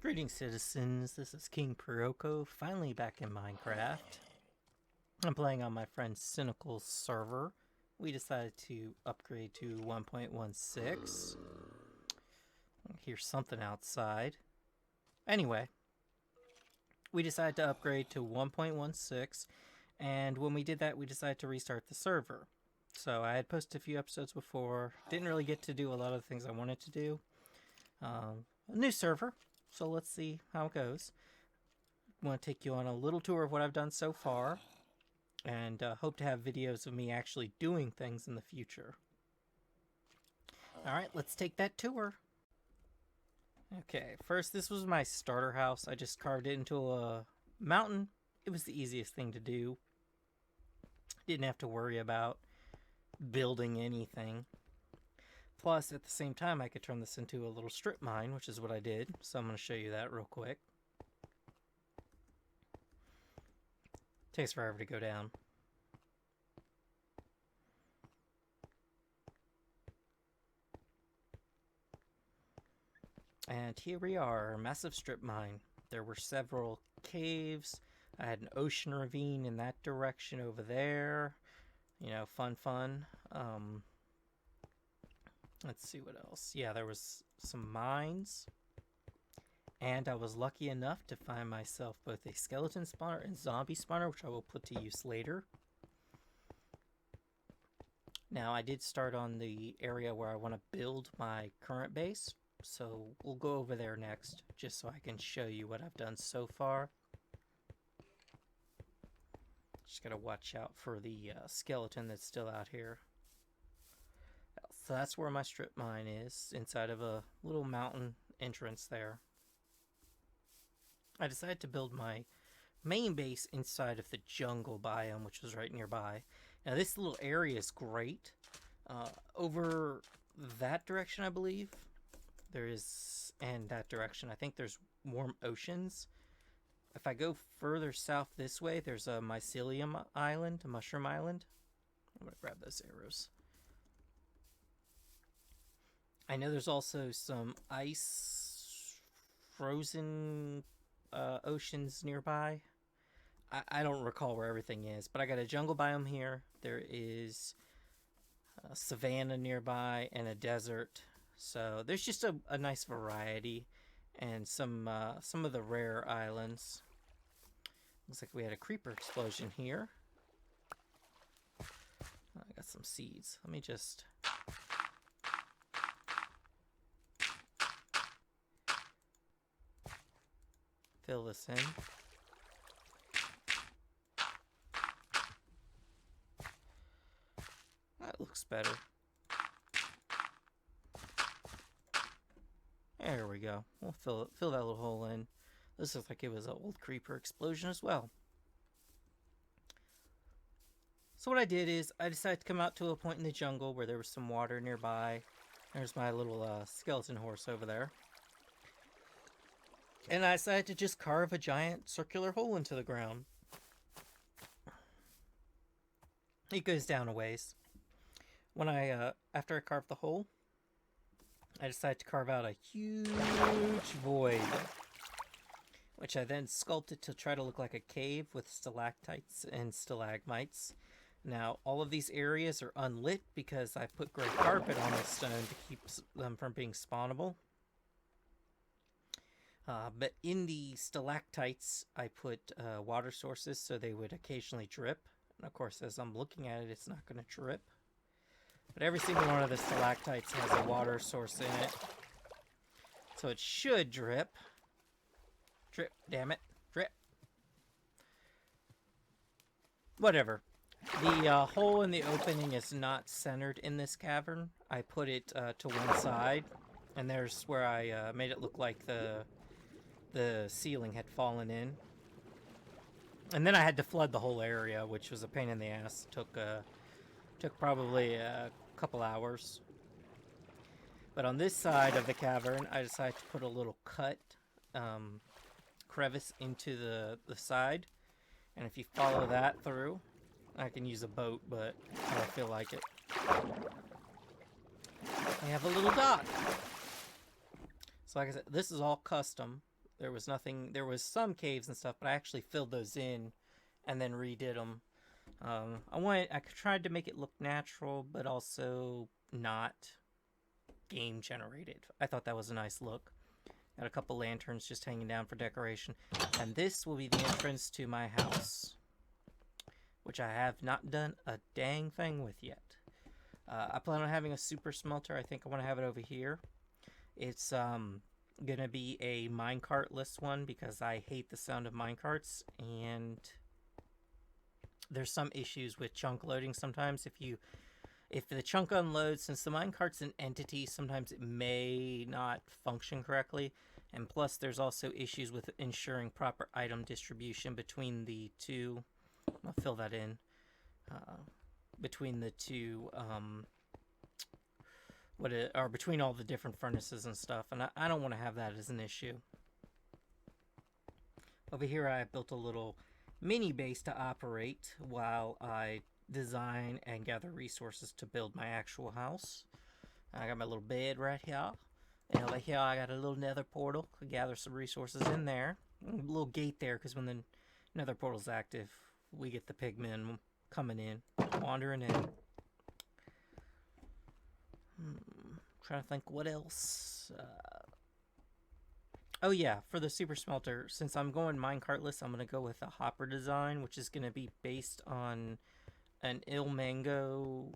Greetings, citizens. This is King Prewyoko, finally back in Minecraft. I'm playing on my friend Cynical's server. We decided to upgrade to 1.16. Here's something outside. Anyway, we decided to upgrade to 1.16, and when we did that, we decided to restart the server. So I had posted a few episodes before, didn't really get to do a lot of the things I wanted to do. A new server. So let's see how it goes. I want to take you on a little tour of what I've done so far, and hope to have videos of me actually doing things in the future. Alright, let's take that tour. Okay, first, this was my starter house. I just carved it into a mountain. It was the easiest thing to do. Didn't have to worry about building anything. Plus, at the same time, I could turn this into a little strip mine, which is what I did. So I'm going to show you that real quick. Takes forever to go down. And here we are, massive strip mine. There were several caves. I had an ocean ravine in that direction over there. You know, fun. Let's see what else. Yeah, there was some mines. And I was lucky enough to find myself both a skeleton spawner and zombie spawner, which I will put to use later. Now, I did start on the area where I want to build my current base. So we'll go over there next, just so I can show you what I've done so far. Just gotta watch out for the skeleton that's still out here. So that's where my strip mine is, inside of a little mountain entrance there. I decided to build my main base inside of the jungle biome, which was right nearby. Now this little area is great. Over that direction, I believe, there is, and that direction, I think there's warm oceans. If I go further south this way, there's a mycelium island, a mushroom island. I'm going to grab those arrows. I know there's also some ice frozen oceans nearby. I don't recall where everything is, but I got a jungle biome here. There is a savanna nearby and a desert. So there's just a nice variety, and some of the rare islands. Looks like we had a creeper explosion here. I got some seeds. Let me just... fill this in. That looks better. There we go. We'll fill that little hole in. This looks like it was an old creeper explosion as well. So what I did is I decided to come out to a point in the jungle where there was some water nearby. There's my little skeleton horse over there. And I decided to just carve a giant circular hole into the ground. It goes down a ways. When after I carved the hole, I decided to carve out a huge void, which I then sculpted to try to look like a cave with stalactites and stalagmites. Now, all of these areas are unlit because I put gray carpet on the stone to keep them from being spawnable. But in the stalactites, I put water sources so they would occasionally drip. And of course, as I'm looking at it, it's not going to drip. But every single one of the stalactites has a water source in it. So it should drip. Drip, damn it. Drip. Whatever. The hole in the opening is not centered in this cavern. I put it to one side. And there's where I made it look like the ceiling had fallen in. And then I had to flood the whole area, which was a pain in the ass. Took probably a couple hours. But on this side of the cavern, I decided to put a little cut crevice into the side. And if you follow that through, I can use a boat, but I don't feel like it. I have a little dock. So like I said, this is all custom. There was nothing. There was some caves and stuff, but I actually filled those in and then redid them. I tried to make it look natural, but also not game generated. I thought that was a nice look. Got a couple lanterns just hanging down for decoration. And this will be the entrance to my house, which I have not done a dang thing with yet. I plan on having a super smelter. I think I want to have it over here. It's gonna be a minecart-less one because I hate the sound of minecarts, and there's some issues with chunk loading sometimes. If the chunk unloads, since the minecart's an entity, sometimes it may not function correctly. And plus, there's also issues with ensuring proper item distribution between the two. I'll fill that in. Between the two, between all the different furnaces and stuff. And I don't want to have that as an issue. Over here, I built a little mini base to operate while I design and gather resources to build my actual house. I got my little bed right here, and over here I got a little nether portal to gather some resources in there. A little gate there because when the nether portal's active, we get the pigmen coming in, wandering in. Trying to think what else. Oh yeah, for the super smelter, since I'm going minecartless, I'm going to go with a hopper design, which is going to be based on an Ilmango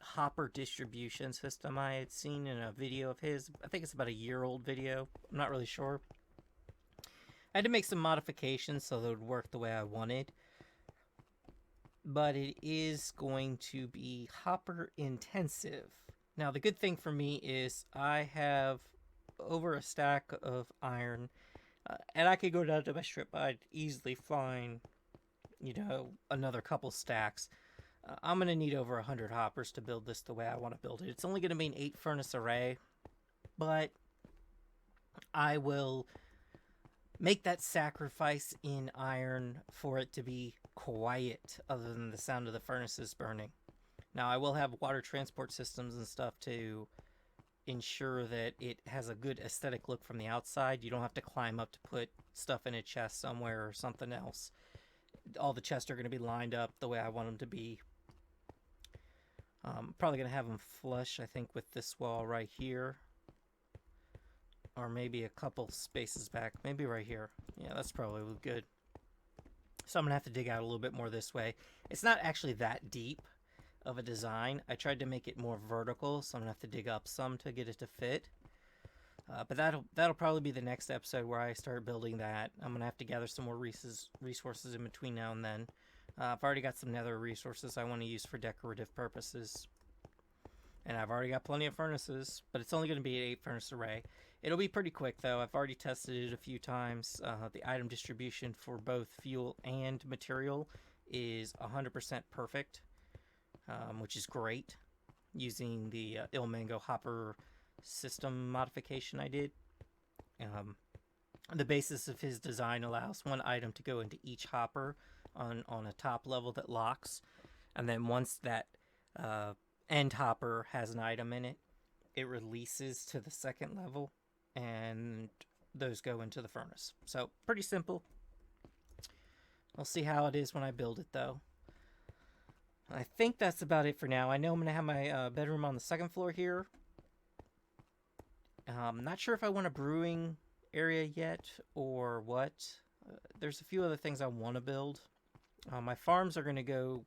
hopper distribution system I had seen in a video of his. I think it's about a year-old video. I'm not really sure. I had to make some modifications so that it would work the way I wanted. But it is going to be hopper intensive. Now, the good thing for me is I have over a stack of iron, and I could go down to my strip. I'd easily find, another couple stacks. I'm going to need over 100 hoppers to build this the way I want to build it. It's only going to be an 8 furnace array, but I will make that sacrifice in iron for it to be quiet other than the sound of the furnaces burning. Now, I will have water transport systems and stuff to ensure that it has a good aesthetic look from the outside. You don't have to climb up to put stuff in a chest somewhere or something else. All the chests are going to be lined up the way I want them to be. Probably going to have them flush, I think, with this wall right here. Or maybe a couple spaces back. Maybe right here. Yeah, that's probably good. So I'm going to have to dig out a little bit more this way. It's not actually that deep of a design. I tried to make it more vertical, so I'm going to have to dig up some to get it to fit. But that'll probably be the next episode where I start building that. I'm going to have to gather some more resources in between now and then. I've already got some nether resources I want to use for decorative purposes. And I've already got plenty of furnaces, but it's only going to be an 8 furnace array. It'll be pretty quick, though. I've already tested it a few times. The item distribution for both fuel and material is 100% perfect, which is great, using the Ilmango hopper system modification I did. The basis of his design allows one item to go into each hopper on a top level that locks, and then once that end hopper has an item in it, it releases to the second level, and those go into the furnace. So, pretty simple. I'll see how it is when I build it, though. I think that's about it for now. I know I'm going to have my bedroom on the second floor here. Not sure if I want a brewing area yet or what. There's a few other things I want to build. My farms are going to go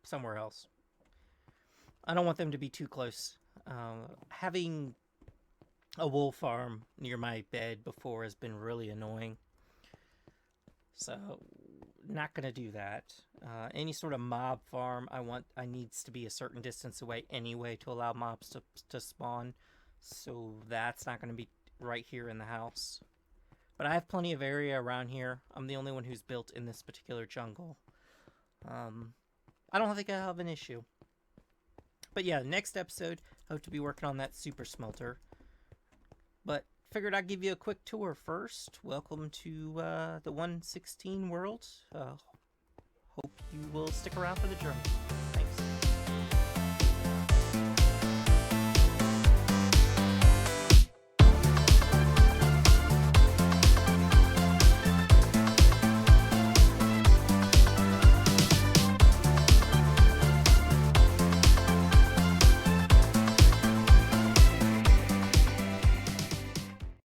somewhere else. I don't want them to be too close. Having a wool farm near my bed before has been really annoying. So, not going to do that. Any sort of mob farm I needs to be a certain distance away anyway to allow mobs to spawn. So that's not going to be right here in the house. But I have plenty of area around here. I'm the only one who's built in this particular jungle. I don't think I have an issue. But yeah, next episode, hope to be working on that super smelter. But figured I'd give you a quick tour first. Welcome to the 116 world. Hope you will stick around for the journey.